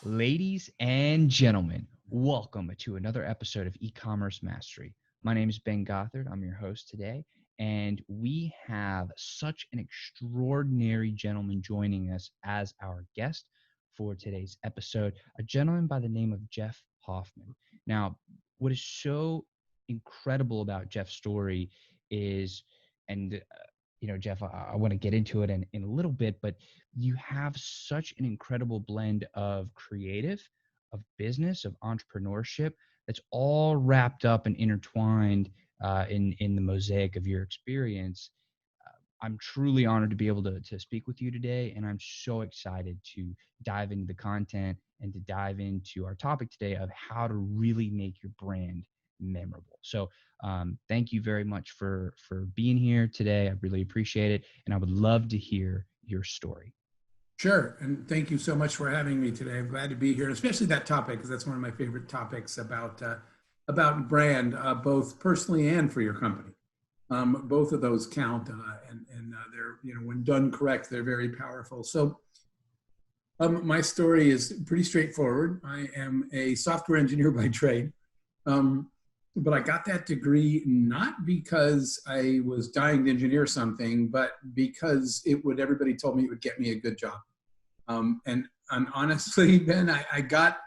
Ladies and gentlemen, welcome to another episode of E-Commerce Mastery. My name is Ben Gothard. I'm your host today, and we have such an extraordinary gentleman joining us as our guest for today's episode, a gentleman by the name of Jeff Hoffman. Now, what is so incredible about Jeff's story is, and Jeff, I want to get into it in a little bit, but you have such an incredible blend of creative, of business, of entrepreneurship that's all wrapped up and intertwined in the mosaic of your experience. I'm truly honored to be able to speak with you today, and I'm so excited to dive into the content and to dive into our topic today of how to really make your brand memorable. So thank you very much for being here today. I really appreciate it, and I would love to hear your story. Sure, and thank you so much for having me today. I'm glad to be here, especially that topic, because that's one of my favorite topics about brand, both personally and for your company. Both of those count, and they're, when done correct, they're very powerful. So my story is pretty straightforward. I am a software engineer by trade, but I got that degree not because I was dying to engineer something, but because everybody told me it would get me a good job. And honestly, Ben, I got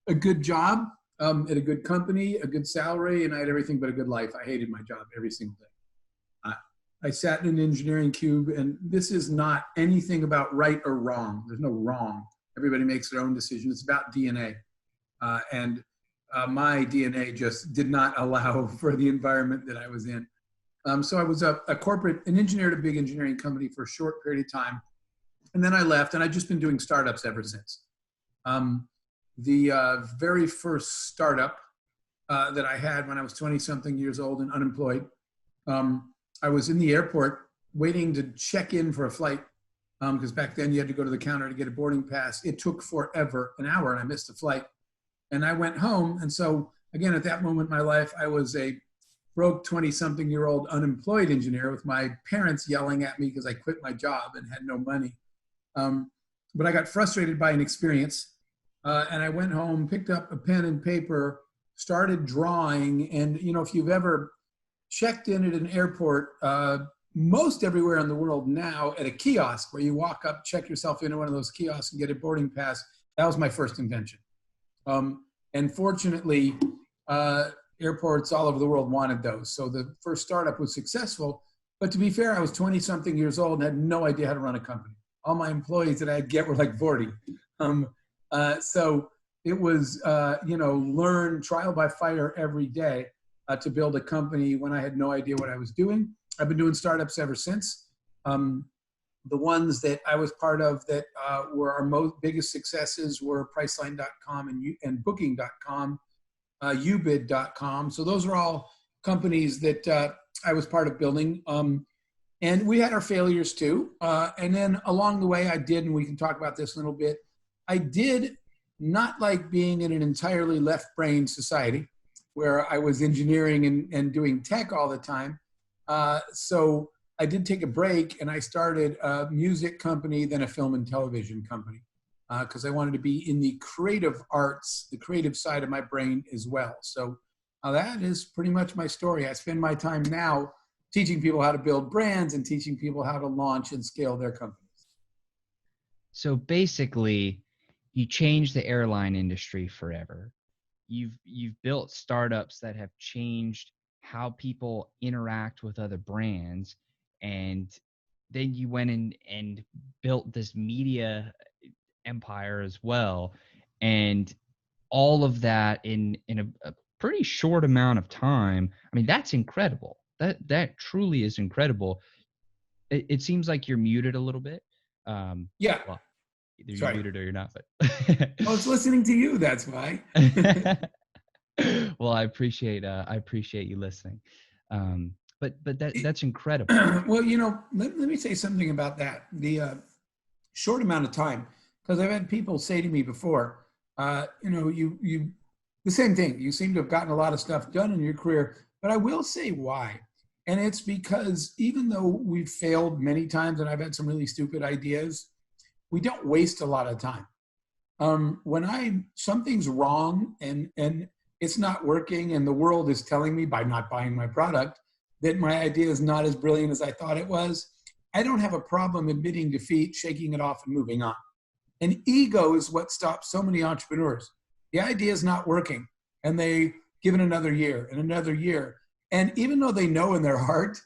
a good job at a good company, a good salary, and I had everything but a good life. I hated my job every single day. I sat in an engineering cube, and this is not anything about right or wrong. There's no wrong. Everybody makes their own decision. It's about DNA. And my DNA just did not allow for the environment that I was in. So I was an engineer at a big engineering company for a short period of time. And then I left, and I've just been doing startups ever since. The very first startup that I had when I was 20-something years old and unemployed, I was in the airport waiting to check in for a flight, because back then you had to go to the counter to get a boarding pass. It took forever, an hour, and I missed the flight. And I went home, and so, again, at that moment in my life, I was a broke 20-something-year-old unemployed engineer with my parents yelling at me because I quit my job and had no money. But I got frustrated by an experience, and I went home, picked up a pen and paper, started drawing. And, if you've ever checked in at an airport, most everywhere in the world now, at a kiosk where you walk up, check yourself into one of those kiosks and get a boarding pass, that was my first invention. And fortunately, airports all over the world wanted those. So the first startup was successful. But to be fair, I was 20-something years old and had no idea how to run a company. All my employees that I'd get were like 40. So it was, learn trial by fire every day to build a company when I had no idea what I was doing. I've been doing startups ever since. The ones that I was part of that were our biggest successes were Priceline.com and Booking.com, Ubid.com. So those are all companies that I was part of building. And we had our failures too. And then along the way I did, and we can talk about this a little bit, I did not like being in an entirely left-brain society where I was engineering and doing tech all the time. So I did take a break, and I started a music company, then a film and television company, because I wanted to be in the creative arts, the creative side of my brain as well. So that is pretty much my story. I spend my time now teaching people how to build brands and teaching people how to launch and scale their companies. So basically, you changed the airline industry forever. You've built startups that have changed how people interact with other brands. And then you went and built this media empire as well. And all of that in a pretty short amount of time. I mean, that's incredible. That truly is incredible. It seems like you're muted a little bit. Yeah. Well, either you're Sorry. muted or you're not, but I was listening to you, that's why. Well, I appreciate you listening. But that's incredible. Well, let me say something about that. The short amount of time, because I've had people say to me before, you the same thing. You seem to have gotten a lot of stuff done in your career, but I will say why. And it's because even though we've failed many times and I've had some really stupid ideas, we don't waste a lot of time. When something's wrong and it's not working and the world is telling me by not buying my product that my idea is not as brilliant as I thought it was, I don't have a problem admitting defeat, shaking it off and moving on. And ego is what stops so many entrepreneurs. The idea is not working and they give it another year and another year. And even though they know in their heart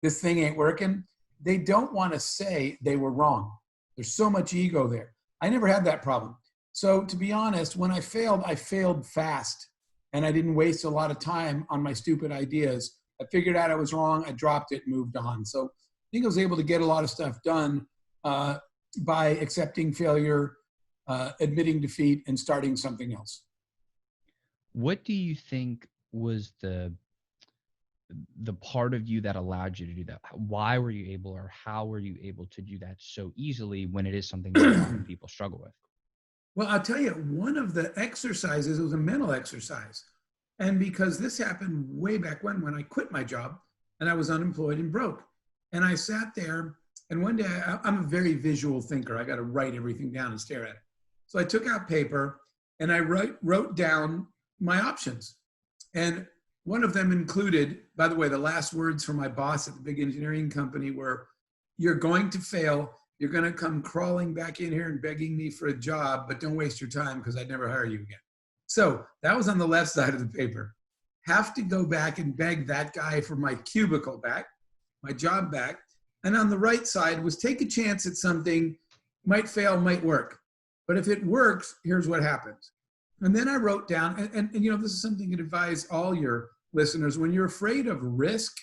this thing ain't working, they don't want to say they were wrong. There's so much ego there. I never had that problem. So to be honest, when I failed fast and I didn't waste a lot of time on my stupid ideas. I figured out I was wrong. I dropped it and moved on. So I think I was able to get a lot of stuff done by accepting failure, admitting defeat, and starting something else. What do you think was the part of you that allowed you to do that? Why were you able, or how were you able to do that so easily when it is something that a lot of people struggle with? Well, I'll tell you, one of the exercises, it was a mental exercise. And because this happened way back when I quit my job and I was unemployed and broke. And I sat there, and one day, I'm a very visual thinker. I got to write everything down and stare at it. So I took out paper and I wrote down my options. And one of them included, by the way, the last words from my boss at the big engineering company were, "You're going to fail. You're going to come crawling back in here and begging me for a job, but don't waste your time because I'd never hire you again." So that was on the left side of the paper. Have to go back and beg that guy for my cubicle back, my job back. And on the right side was take a chance at something, might fail, might work. But if it works, here's what happens. And then I wrote down, and you know, this is something I'd advise all your listeners, when you're afraid of risk,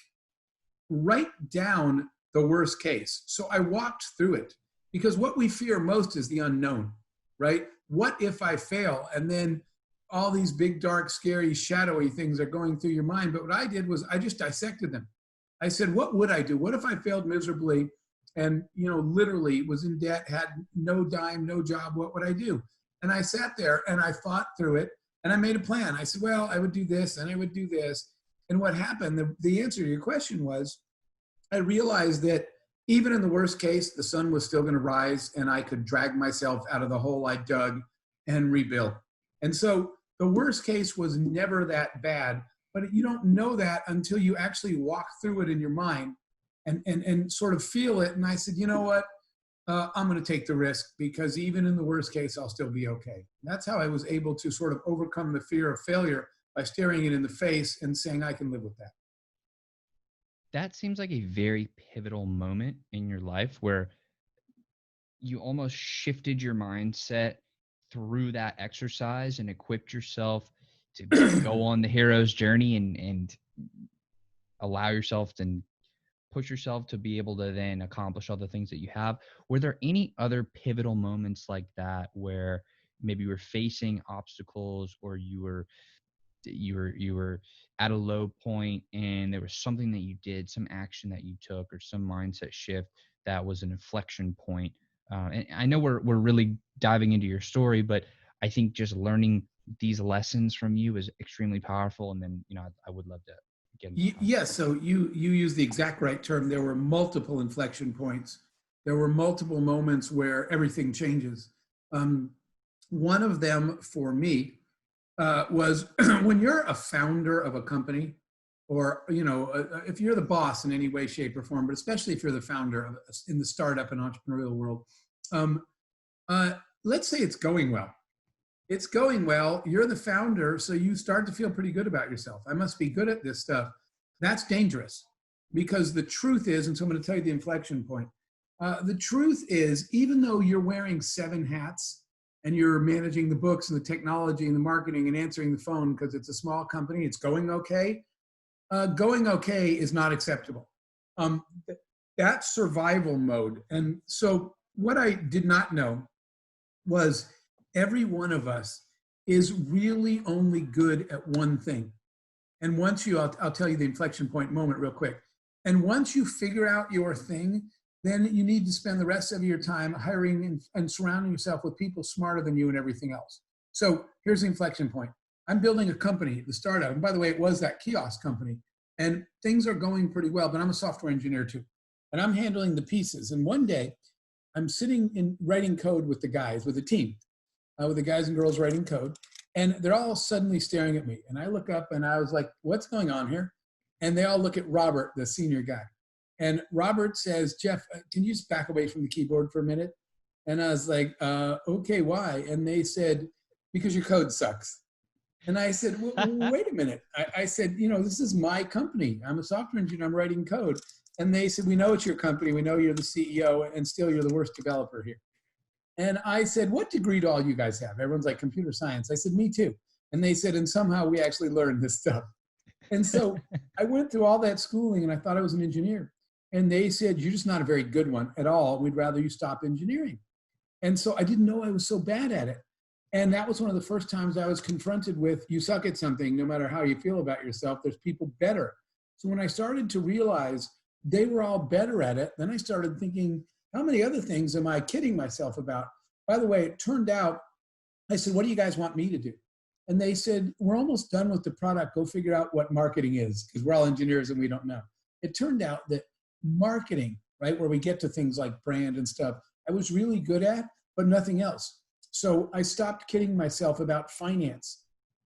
write down the worst case. So I walked through it, because what we fear most is the unknown, right? What if I fail? And then all these big, dark, scary, shadowy things are going through your mind. But what I did was I just dissected them. I said, what would I do? What if I failed miserably and, you know, literally was in debt, had no dime, no job? What would I do? And I sat there and I thought through it and I made a plan. I said, well, I would do this and I would do this. And what happened, the answer to your question was, I realized that even in the worst case, the sun was still going to rise and I could drag myself out of the hole I dug and rebuild. And so the worst case was never that bad, but you don't know that until you actually walk through it in your mind and sort of feel it. And I said, you know what? I'm going to take the risk, because even in the worst case, I'll still be okay. And that's how I was able to sort of overcome the fear of failure, by staring it in the face and saying, I can live with that. That seems like a very pivotal moment in your life where you almost shifted your mindset through that exercise and equipped yourself to go on the hero's journey and allow yourself and push yourself to be able to then accomplish all the things that you have. Were there any other pivotal moments like that where maybe you were facing obstacles, or you were at a low point and there was something that you did, some action that you took, or some mindset shift that was an inflection point? And I know we're really diving into your story, but I think just learning these lessons from you is extremely powerful. And then, you know, I would love to get into Yes, so you use the exact right term. There were multiple inflection points. There were multiple moments where everything changes. One of them for me was when you're a founder of a company, or, you know, if you're the boss in any way, shape, or form, but especially if you're the founder in the startup and entrepreneurial world, let's say it's going well. It's going well. You're the founder, so you start to feel pretty good about yourself. I must be good at this stuff. That's dangerous, because the truth is, and so I'm going to tell you the inflection point. The truth is, even though you're wearing 7 hats, and you're managing the books and the technology and the marketing and answering the phone because it's a small company, it's going okay. Going okay is not acceptable. That's survival mode. And so what I did not know was every one of us is really only good at one thing. And once I'll tell you the inflection point moment real quick. And once you figure out your thing, then you need to spend the rest of your time hiring and surrounding yourself with people smarter than you and everything else. So here's the inflection point. I'm building a company, the startup. And by the way, it was that kiosk company. And things are going pretty well, but I'm a software engineer too. And I'm handling the pieces. And one day I'm sitting in writing code with the guys, with the team. with the guys and girls writing code. And they're all suddenly staring at me. And I look up and I was like, what's going on here? And they all look at Robert, the senior guy. And Robert says, Jeff, can you just back away from the keyboard for a minute? And I was like, okay, why? And they said, because your code sucks. And I said, wait a minute. I said, this is my company. I'm a software engineer. I'm writing code. And they said, we know it's your company. We know you're the CEO, and still you're the worst developer here. And I said, what degree do all you guys have? Everyone's like, computer science. I said, me too. And they said, and somehow we actually learned this stuff. And so I went through all that schooling, and I thought I was an engineer. And they said, you're just not a very good one at all. We'd rather you stop engineering. And so I didn't know I was so bad at it. And that was one of the first times I was confronted with, you suck at something, no matter how you feel about yourself, there's people better. So when I started to realize they were all better at it, then I started thinking, how many other things am I kidding myself about? By the way, it turned out, I said, what do you guys want me to do? And they said, we're almost done with the product. Go figure out what marketing is, because we're all engineers and we don't know. It turned out that marketing, right, where we get to things like brand and stuff, I was really good at, but nothing else. So I stopped kidding myself about finance.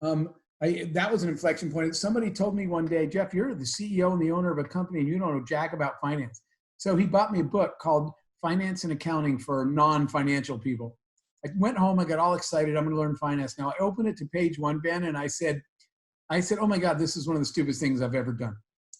That was an inflection point. Somebody told me one day, Jeff, you're the CEO and the owner of a company and you don't know jack about finance. So he bought me a book called Finance and Accounting for Non-Financial People. I went home, I got all excited, I'm gonna learn finance. Now I opened it to page 1, Ben, and I said, oh my God, this is one of the stupidest things I've ever done.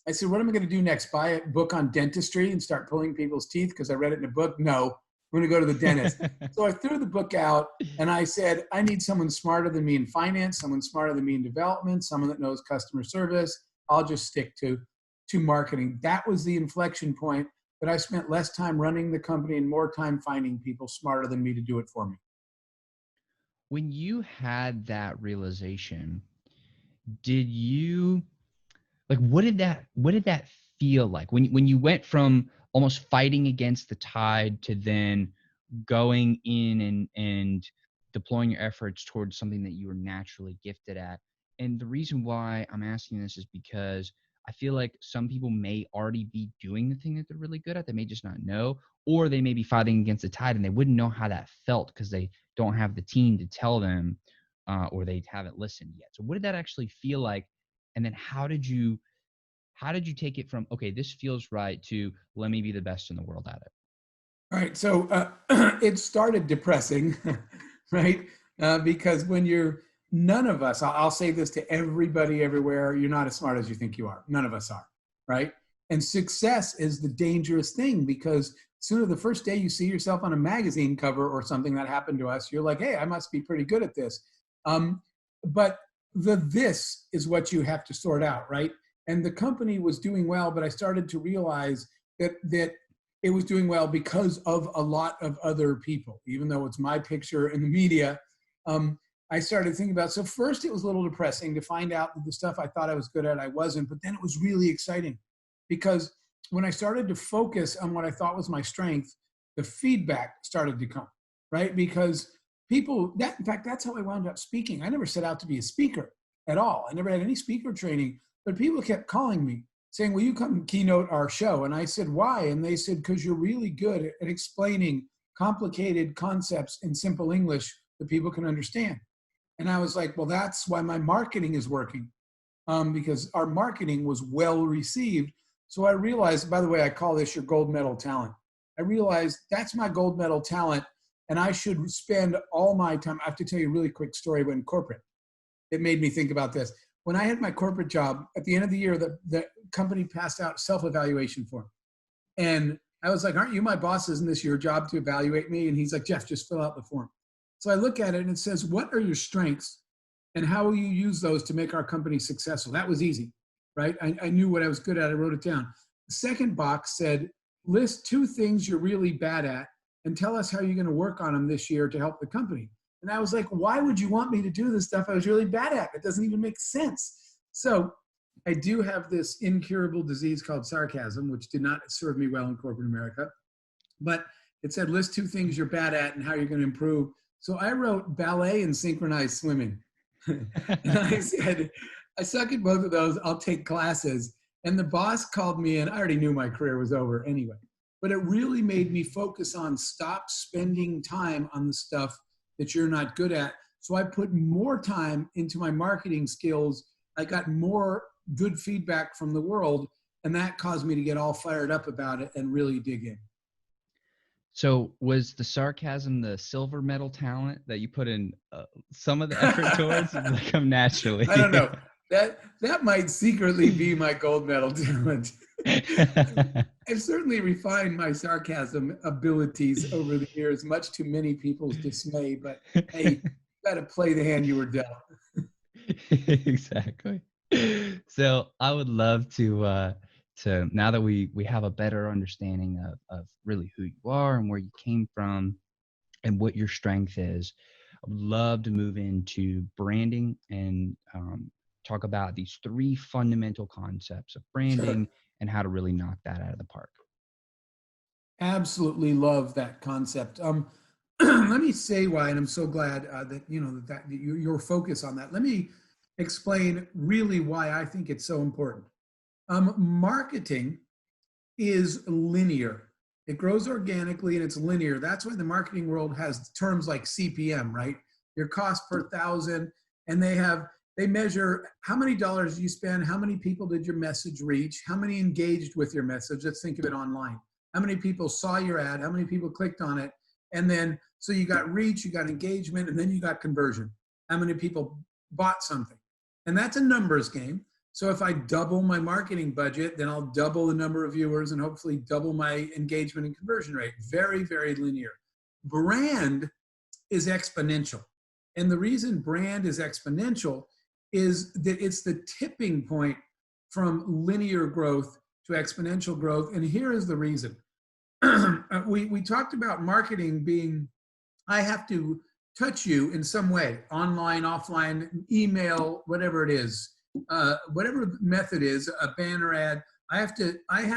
I said, what am I gonna do next? Buy a book on dentistry and start pulling people's teeth because I read it in a book? No, I'm gonna go to the dentist. So I threw the book out and I said, I need someone smarter than me in finance, someone smarter than me in development, someone that knows customer service. I'll just stick to marketing. That was the inflection point, that I spent less time running the company and more time finding people smarter than me to do it for me. When you had that realization, did you, like, what did that feel like when you went from almost fighting against the tide to then going in and deploying your efforts towards something that you were naturally gifted at? And the reason why I'm asking this is because I feel like some people may already be doing the thing that they're really good at. They may just not know, or they may be fighting against the tide and they wouldn't know how that felt because they don't have the team to tell them, or they haven't listened yet. So what did that actually feel like? And then how did you take it from, okay, this feels right, to let me be the best in the world at it? All right, so it started depressing, right? Because when none of us, I'll say this to everybody everywhere, you're not as smart as you think you are. None of us are, right? And success is the dangerous thing, because sooner the first day you see yourself on a magazine cover or something that happened to us, you're like, hey, I must be pretty good at this. But this is what you have to sort out, right? And the company was doing well, but I started to realize that it was doing well because of a lot of other people, even though it's my picture in the media. I started thinking about, so first it was a little depressing to find out that the stuff I thought I was good at, I wasn't, but then it was really exciting because when I started to focus on what I thought was my strength, the feedback started to come, right? Because in fact, that's how I wound up speaking. I never set out to be a speaker at all. I never had any speaker training, but people kept calling me saying, will you come keynote our show? And I said, why? And they said, because you're really good at explaining complicated concepts in simple English that people can understand. And I was like, well, that's why my marketing is working, because our marketing was well received. So I realized, by the way, I call this your gold medal talent. I realized that's my gold medal talent, and I should spend all my time. I have to tell you a really quick story when corporate. It made me think about this. When I had my corporate job, at the end of the year, the company passed out a self-evaluation form. And I was like, aren't you my boss? Isn't this your job to evaluate me? And he's like, Jeff, just fill out the form. So I look at it and it says, what are your strengths and how will you use those to make our company successful? That was easy, right? I knew what I was good at. I wrote it down. The second box said, list 2 things you're really bad at and tell us how you're going to work on them this year to help the company. And I was like, why would you want me to do this stuff I was really bad at? It doesn't even make sense. So I do have this incurable disease called sarcasm, which did not serve me well in corporate America. But it said, list 2 things you're bad at and how you're going to improve. So I wrote ballet and synchronized swimming. And I said, I suck at both of those. I'll take classes. And the boss called me, and I already knew my career was over anyway. But it really made me focus on stop spending time on the stuff that you're not good at. So I put more time into my marketing skills. I got more good feedback from the world, and that caused me to get all fired up about it and really dig in. So was the sarcasm the silver medal talent that you put in some of the effort towards? Did that come naturally? I don't know. That might secretly be my gold medal talent. I've certainly refined my sarcasm abilities over the years, much to many people's dismay, but hey, you got to play the hand you were dealt. Exactly. So I would love to now that we have a better understanding of really who you are and where you came from and what your strength is, I would love to move into branding and talk about these 3 fundamental concepts of branding and how to really knock that out of the park. Absolutely love that concept. Let me say why, and I'm so glad that your focus on that. Let me explain really why I think it's so important. Marketing is linear. It grows organically and it's linear. That's why the marketing world has terms like CPM, right? Your cost per thousand, and they measure how many dollars you spend, how many people did your message reach, how many engaged with your message. Let's think of it online. How many people saw your ad, how many people clicked on it, and then so you got reach, you got engagement, and then you got conversion. How many people bought something? And that's a numbers game. So if I double my marketing budget, then I'll double the number of viewers and hopefully double my engagement and conversion rate. Very, very linear. Brand is exponential. And the reason brand is exponential is that it's the tipping point from linear growth to exponential growth. And here is the reason. We talked about marketing being, I have to touch you in some way, online, offline, email, whatever it is, whatever method is, a banner ad, I have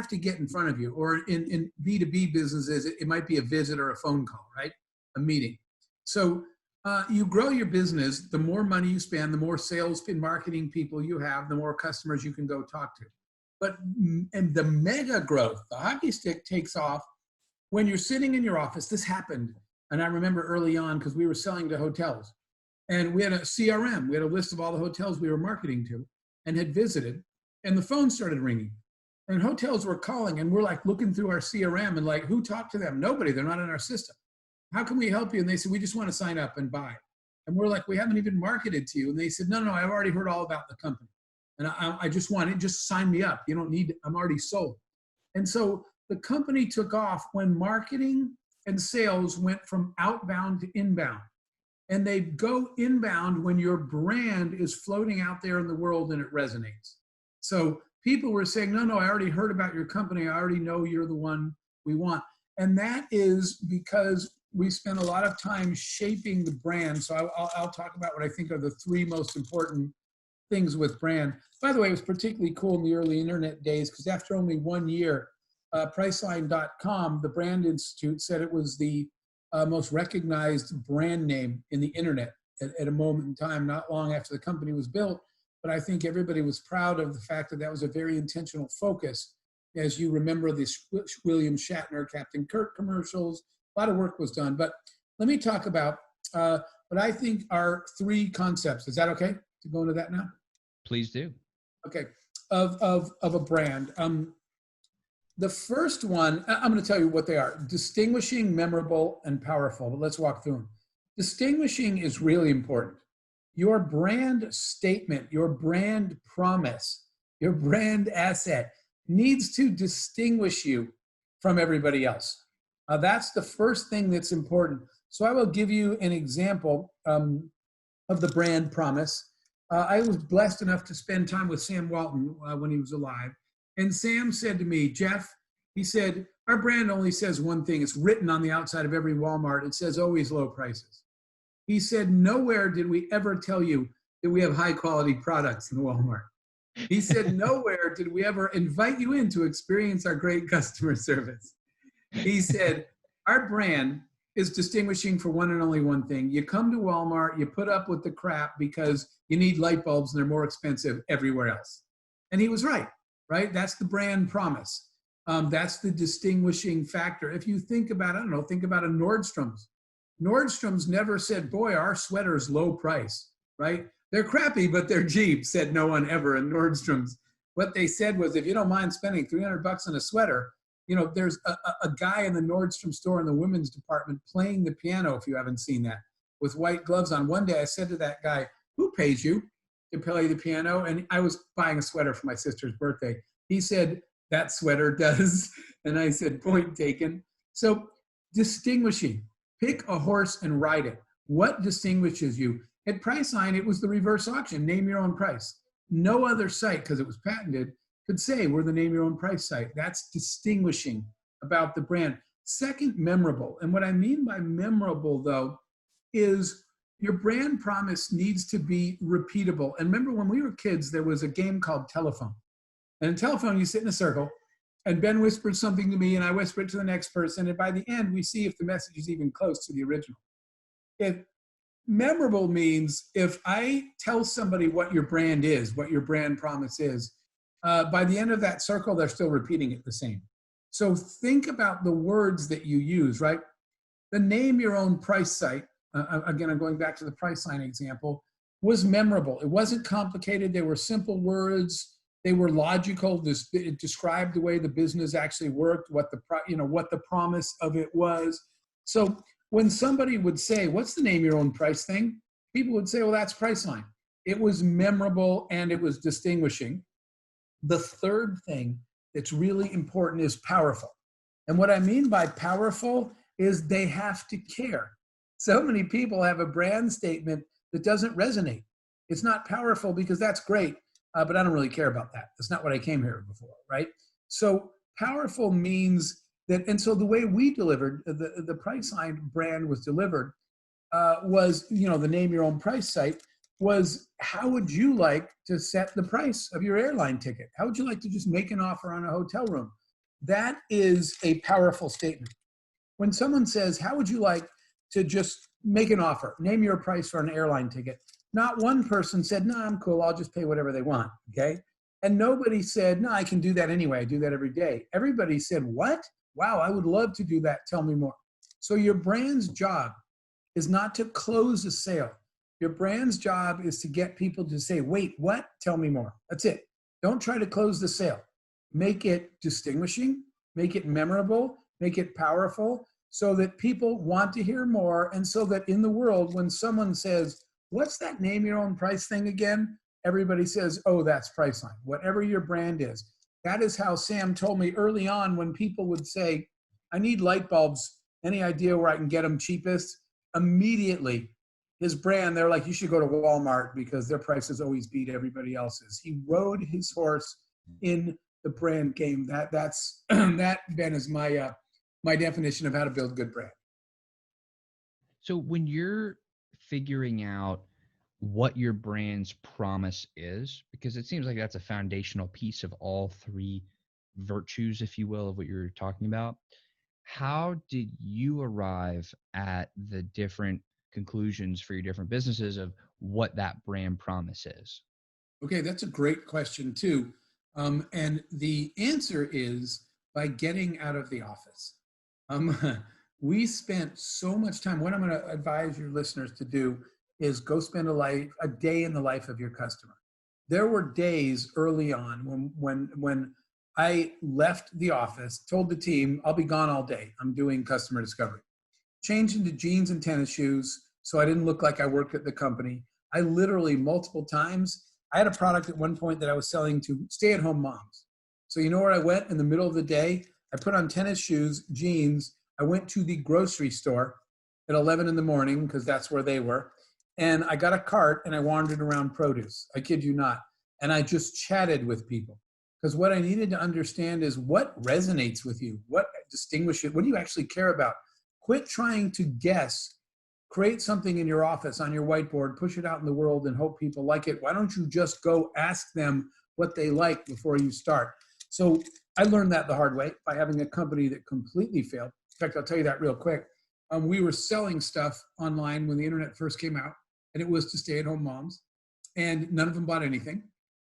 to get in front of you. Or in B2B businesses, it might be a visit or a phone call, right? A meeting. So you grow your business, the more money you spend, the more sales and marketing people you have, the more customers you can go talk to. But and the mega growth, the hockey stick takes off when you're sitting in your office. This happened, and I remember early on because we were selling to hotels. And we had a CRM. We had a list of all the hotels we were marketing to and had visited. And the phone started ringing. And hotels were calling. And we're like looking through our CRM and like, who talked to them? Nobody. They're not in our system. How can we help you? And they said, we just want to sign up and buy. And we're like, we haven't even marketed to you. And they said, no, I've already heard all about the company. And I just want it. Just sign me up. You don't need, I'm already sold. And so the company took off when marketing and sales went from outbound to inbound. And they go inbound when your brand is floating out there in the world and it resonates. So people were saying, no, I already heard about your company. I already know you're the one we want. And that is because we spent a lot of time shaping the brand. So I'll talk about what I think are the 3 most important things with brand. By the way, it was particularly cool in the early internet days because after only 1 year, Priceline.com, the Brand Institute, said it was the most recognized brand name in the internet at a moment in time, not long after the company was built. But I think everybody was proud of the fact that that was a very intentional focus. As you remember the William Shatner, Captain Kirk commercials, a lot of work was done. But let me talk about what I think are 3 concepts. Is that okay to go into that now? Please do. Okay, of a brand. The first one, I'm going to tell you what they are. Distinguishing, memorable, and powerful. But let's walk through them. Distinguishing is really important. Your brand statement, your brand promise, your brand asset needs to distinguish you from everybody else. That's the first thing that's important. So I will give you an example of the brand promise. I was blessed enough to spend time with Sam Walton when he was alive. And Sam said to me, Jeff, he said, our brand only says one thing. It's written on the outside of every Walmart. It says always low prices. He said, nowhere did we ever tell you that we have high quality products in Walmart. He said, nowhere did we ever invite you in to experience our great customer service. He said, our brand is distinguishing for one and only one thing. You come to Walmart, you put up with the crap because you need light bulbs and they're more expensive everywhere else. And he was right? That's the brand promise. That's the distinguishing factor. If you think about, think about a Nordstrom's. Nordstrom's never said, boy, our sweater's low price, right? They're crappy, but they're cheap, said no one ever in Nordstrom's. What they said was, if you don't mind spending $300 on a sweater, there's a guy in the Nordstrom store in the women's department playing the piano, if you haven't seen that, with white gloves on. One day I said to that guy, who pays you to play the piano? And I was buying a sweater for my sister's birthday. He said, that sweater does. And I said, point taken. So distinguishing, pick a horse and ride it. What distinguishes you? At Priceline, it was the reverse auction, name your own price. No other site, because it was patented, could say we're the name your own price site. That's distinguishing about the brand. Second, memorable. And what I mean by memorable, though, is your brand promise needs to be repeatable. And remember, when we were kids, there was a game called Telephone. And in Telephone, you sit in a circle, and Ben whispers something to me, and I whisper it to the next person. And by the end, we see if the message is even close to the original. If memorable means if I tell somebody what your brand is, what your brand promise is, by the end of that circle, they're still repeating it the same. So think about the words that you use, right? The name your own price site, again, I'm going back to the Priceline example, was memorable. It wasn't complicated. They were simple words. They were logical. It described the way the business actually worked, what the promise of it was. So when somebody would say, what's the name your own price thing? People would say, well, that's Priceline. It was memorable and it was distinguishing. The third thing that's really important is powerful. And what I mean by powerful is they have to care. So many people have a brand statement that doesn't resonate. It's not powerful because that's great, but I don't really care about that. That's not what I came here before, right? So powerful means that, and so the way we delivered, the Priceline brand was delivered was, the name your own price site was, how would you like to set the price of your airline ticket? How would you like to just make an offer on a hotel room? That is a powerful statement. When someone says, how would you like to just make an offer, name your price for an airline ticket? Not one person said, no, I'm cool, I'll just pay whatever they want, okay? And nobody said, no, I can do that anyway, I do that every day. Everybody said, what? Wow, I would love to do that, tell me more. So your brand's job is not to close a sale. Your brand's job is to get people to say, wait, what? Tell me more. That's it. Don't try to close the sale. Make it distinguishing, make it memorable, make it powerful, so that people want to hear more, and so that in the world, when someone says, what's that name your own price thing again? Everybody says, oh, that's Priceline. Whatever your brand is. That is how Sam told me early on when people would say, I need light bulbs. Any idea where I can get them cheapest? Immediately, his brand, they're like, you should go to Walmart because their prices always beat everybody else's. He rode his horse in the brand game. That's that, Ben, is my my definition of how to build a good brand. So when you're figuring out what your brand's promise is, because it seems like that's a foundational piece of all three virtues, if you will, of what you're talking about, how did you arrive at the different conclusions for your different businesses of what that brand promise is? Okay, that's a great question too. And the answer is by getting out of the office. We spent so much time. What I'm going to advise your listeners to do is go spend a day in the life of your customer. There were days early on when I left the office, told the team, I'll be gone all day. I'm doing customer discovery. Changed into jeans and tennis shoes so I didn't look like I worked at the company. I literally multiple times, I had a product at one point that I was selling to stay-at-home moms. So you know where I went in the middle of the day? I put on tennis shoes, jeans. I went to the grocery store at 11 in the morning because that's where they were. And I got a cart and I wandered around produce. I kid you not. And I just chatted with people. Because what I needed to understand is what resonates with you, what distinguishes, what do you actually care about? Quit trying to guess. Create something in your office on your whiteboard, push it out in the world and hope people like it. Why don't you just go ask them what they like before you start? So I learned that the hard way by having a company that completely failed. In fact, I'll tell you that real quick. We were selling stuff online when the internet first came out, and it was to stay-at-home moms, and none of them bought anything.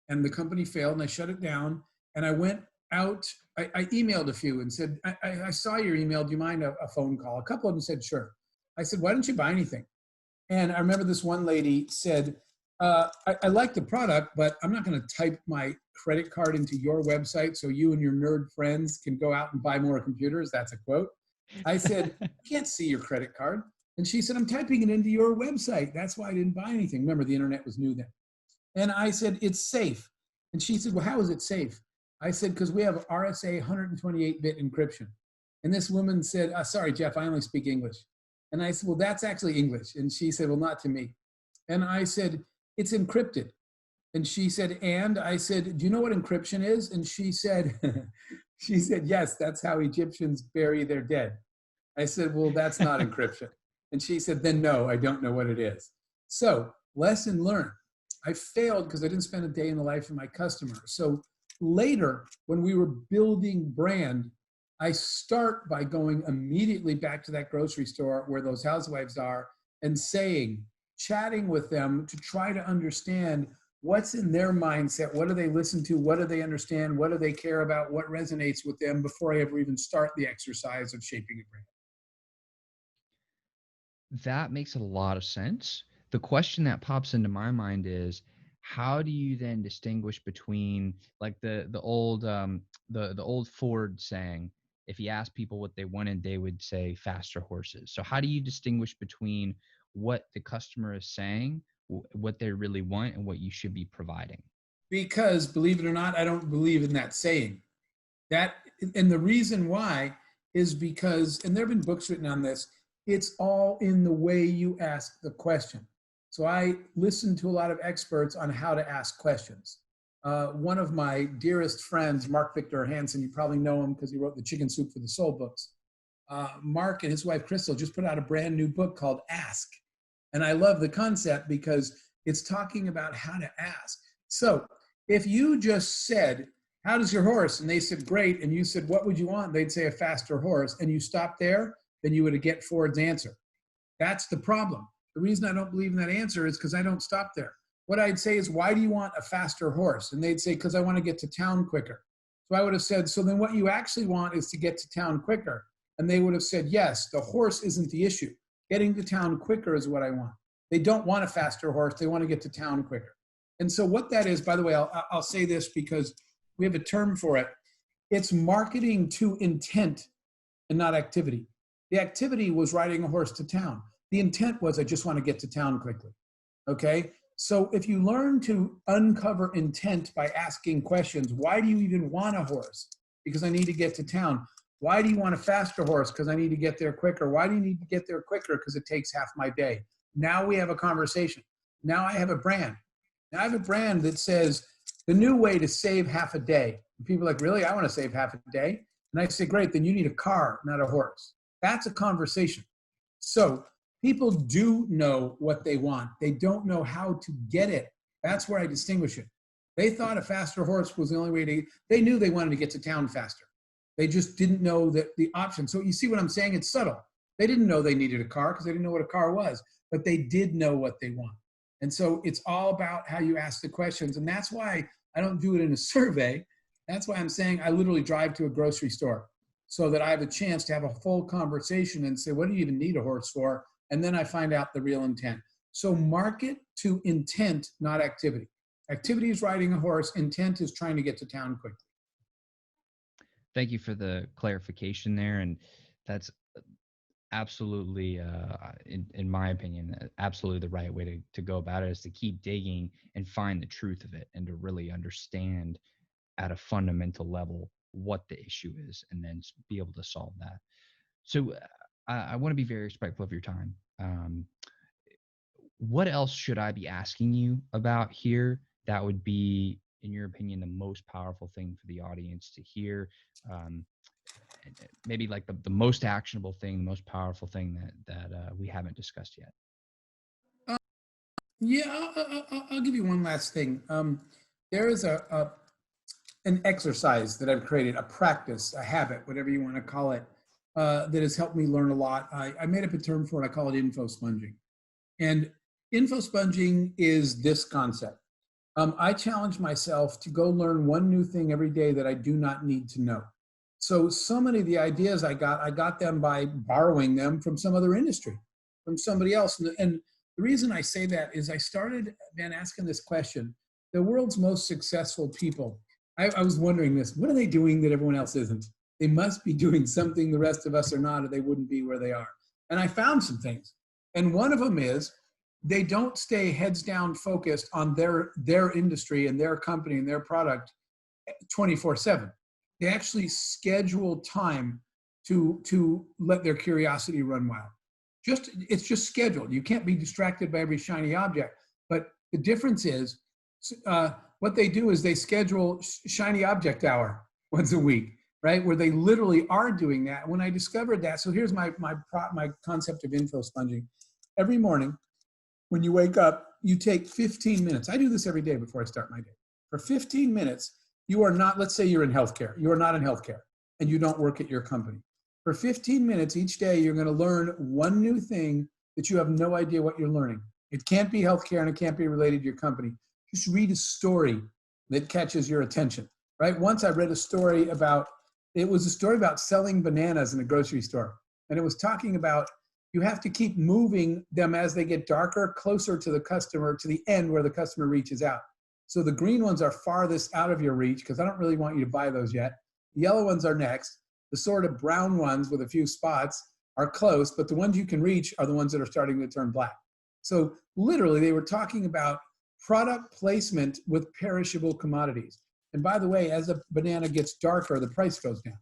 And the company failed, and I shut it down. And I went out, I emailed a few and said, I saw your email, do you mind a phone call? A couple of them said, sure. I said, why don't you buy anything? And I remember this one lady said, I like the product, but I'm not going to type my credit card into your website so you and your nerd friends can go out and buy more computers. That's a quote. I said, I can't see your credit card. And she said, I'm typing it into your website. That's why I didn't buy anything. Remember, the internet was new then. And I said, it's safe. And she said, well, how is it safe? I said, because we have RSA 128-bit encryption. And this woman said, sorry, Jeff, I only speak English. And I said, well, that's actually English. And she said, well, not to me. And I said, it's encrypted. And she said, and I said, do you know what encryption is? And she said, yes, that's how Egyptians bury their dead. I said, well, that's not encryption. And she said, then no, I don't know what it is. So lesson learned. I failed because I didn't spend a day in the life of my customer. So later, when we were building brand, I start by going immediately back to that grocery store where those housewives are and chatting with them to try to understand what's in their mindset. What do they listen to? What do they understand? What do they care about? What resonates with them before I ever even start the exercise of shaping a brand? That makes a lot of sense. The question that pops into my mind is, how do you then distinguish between like the old Ford saying, if you ask people what they wanted, they would say faster horses. So how do you distinguish between what the customer is saying, what they really want, and what you should be providing? Because believe it or not, I don't believe in that saying. And the reason why is because, and there have been books written on this, it's all in the way you ask the question. So I listen to a lot of experts on how to ask questions. One of my dearest friends, Mark Victor Hansen, you probably know him because he wrote the Chicken Soup for the Soul books. Mark and his wife, Crystal, just put out a brand new book called Ask. And I love the concept because it's talking about how to ask. So if you just said, how does your horse? And they said, great. And you said, what would you want? They'd say a faster horse. And you stopped there, then you would get Ford's answer. That's the problem. The reason I don't believe in that answer is because I don't stop there. What I'd say is, why do you want a faster horse? And they'd say, because I want to get to town quicker. So I would have said, so then what you actually want is to get to town quicker. And they would have said, yes, the horse isn't the issue. Getting to town quicker is what I want. They don't want a faster horse. They want to get to town quicker. And so what that is, by the way, I'll say this because we have a term for it. It's marketing to intent and not activity. The activity was riding a horse to town. The intent was, I just want to get to town quickly. Okay? So if you learn to uncover intent by asking questions, why do you even want a horse? Because I need to get to town. Why do you want a faster horse? Because I need to get there quicker. Why do you need to get there quicker? Because it takes half my day. Now we have a conversation. Now I have a brand. Now I have a brand that says the new way to save half a day. And people are like, really? I want to save half a day. And I say, great, then you need a car, not a horse. That's a conversation. So people do know what they want. They don't know how to get it. That's where I distinguish it. They thought a faster horse was the only way to, they knew they wanted to get to town faster. They just didn't know that the option. So you see what I'm saying? It's subtle. They didn't know they needed a car because they didn't know what a car was, but they did know what they want. And so it's all about how you ask the questions. And that's why I don't do it in a survey. That's why I'm saying I literally drive to a grocery store so that I have a chance to have a full conversation and say, what do you even need a horse for? And then I find out the real intent. So market to intent, not activity. Activity is riding a horse. Intent is trying to get to town quickly. Thank you for the clarification there. And that's absolutely, in my opinion, absolutely the right way to go about it, is to keep digging and find the truth of it and to really understand at a fundamental level what the issue is and then be able to solve that. So I want to be very respectful of your time. What else should I be asking you about here that would be, in your opinion, the most powerful thing for the audience to hear? Maybe like the most actionable thing, the most powerful thing that we haven't discussed yet. I'll give you one last thing. There is an exercise that I've created, a practice, a habit, whatever you want to call it, that has helped me learn a lot. I made up a term for it. I call it info sponging. And info sponging is this concept. I challenge myself to go learn one new thing every day that I do not need to know. So many of the ideas I got them by borrowing them from some other industry. from somebody else. And the reason I say that is I started, man, asking this question. The world's most successful people, I was wondering this, what are they doing that everyone else isn't? They must be doing something the rest of us are not, or they wouldn't be where they are. And I found some things. And one of them is they don't stay heads down focused on their industry and their company and their product 24/7. They actually schedule time to let their curiosity run wild. It's just scheduled. You can't be distracted by every shiny object. But the difference is what they do is they schedule shiny object hour once a week, right? Where they literally are doing that. When I discovered that, so here's my concept of info sponging. Every morning when you wake up, you take 15 minutes. I do this every day before I start my day. For 15 minutes, you are not, let's say you're in healthcare. You are not in healthcare and you don't work at your company. For 15 minutes each day, you're going to learn one new thing that you have no idea what you're learning. It can't be healthcare and it can't be related to your company. Just read a story that catches your attention, right? Once I read a story about selling bananas in a grocery store. And it was talking about you have to keep moving them as they get darker, closer to the customer, to the end where the customer reaches out. So the green ones are farthest out of your reach because I don't really want you to buy those yet. The yellow ones are next. The sort of brown ones with a few spots are close, but the ones you can reach are the ones that are starting to turn black. So literally they were talking about product placement with perishable commodities. And by the way, as a banana gets darker, the price goes down.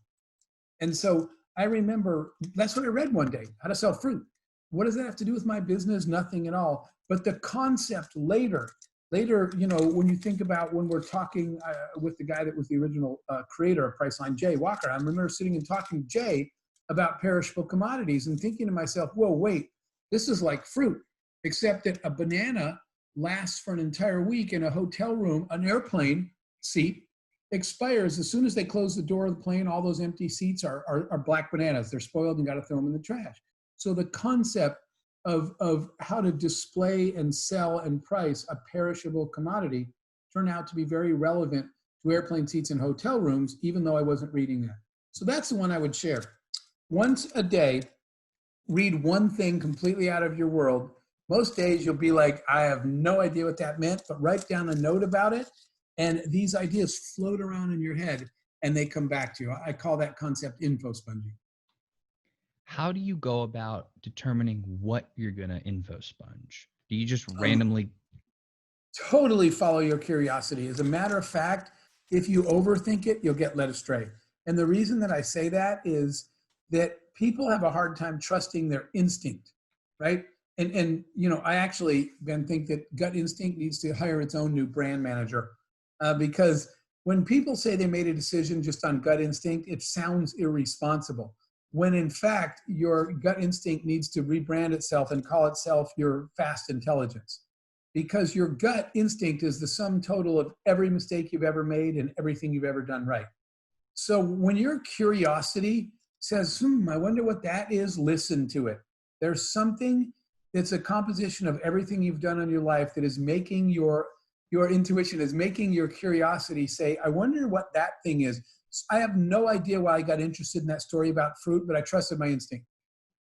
And so I remember that's what I read one day, how to sell fruit. What does that have to do with my business? Nothing at all. But the concept later, when you think about when we're talking with the guy that was the original creator of Priceline, Jay Walker, I remember sitting and talking to Jay about perishable commodities and thinking to myself, whoa, wait, this is like fruit, except that a banana lasts for an entire week in a hotel room, an airplane seat expires. As soon as they close the door of the plane, all those empty seats are black bananas. They're spoiled and got to throw them in the trash. So the concept of how to display and sell and price a perishable commodity turned out to be very relevant to airplane seats and hotel rooms, even though I wasn't reading that. So that's the one I would share. Once a day, read one thing completely out of your world. Most days you'll be like, I have no idea what that meant, but write down a note about it. And these ideas float around in your head and they come back to you. I call that concept info sponging. How do you go about determining what you're going to info sponge? Do you just randomly? Totally follow your curiosity. As a matter of fact, if you overthink it, you'll get led astray. And the reason that I say that is that people have a hard time trusting their instinct, right? And I actually, Ben, think that gut instinct needs to hire its own new brand manager because when people say they made a decision just on gut instinct, it sounds irresponsible. When in fact, your gut instinct needs to rebrand itself and call itself your fast intelligence. Because your gut instinct is the sum total of every mistake you've ever made and everything you've ever done right. So when your curiosity says, I wonder what that is, listen to it. There's something that's a composition of everything you've done in your life that is making your intuition, is making your curiosity say, I wonder what that thing is. I have no idea why I got interested in that story about fruit, but I trusted my instinct.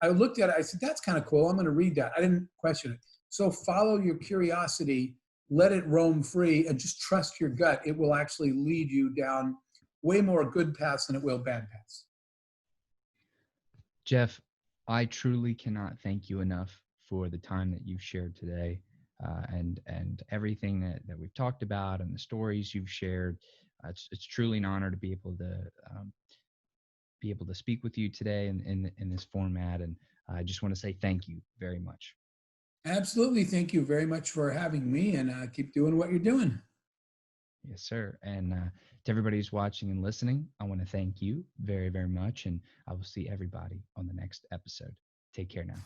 I looked at it, I said, that's kind of cool. I'm going to read that. I didn't question it. So follow your curiosity, let it roam free, and just trust your gut. It will actually lead you down way more good paths than it will bad paths. Jeff, I truly cannot thank you enough for the time that you've shared today and everything that we've talked about and the stories you've shared. It's truly an honor to be able to speak with you today in this format. And I just want to say thank you very much. Absolutely. Thank you very much for having me, and keep doing what you're doing. Yes, sir. And to everybody who's watching and listening, I want to thank you very, very much. And I will see everybody on the next episode. Take care now.